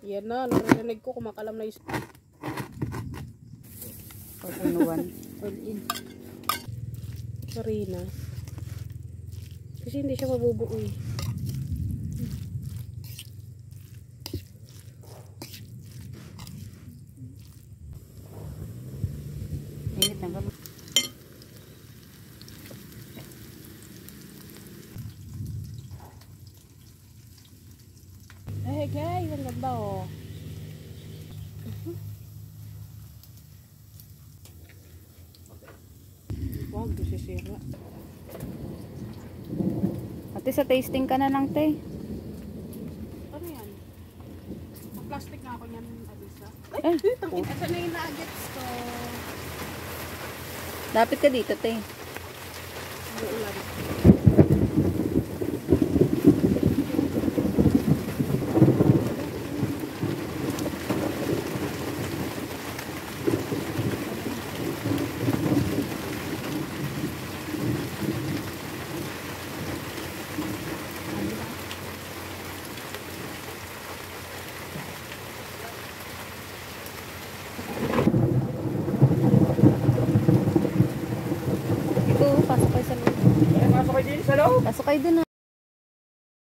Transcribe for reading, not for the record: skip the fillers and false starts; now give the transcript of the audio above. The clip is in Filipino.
Yan na, narinig ko kumakalam na yung All-in-one. all-in. Farina. Kasi hindi siya mabubuo eh. Init na ba? Eh guys, ang ganda oh. Wag, sisira. Ate, sa tasting ka na lang, te. Ano yan? Ang plastic na ako niyan, Alisa. Eh, Tangin, asan na yung nuggets ko? lapit ka dito, te. Uulan. Ito, pasok kayo sa loob. Pasok kayo din sa loob. Pasok kayo dun, ha.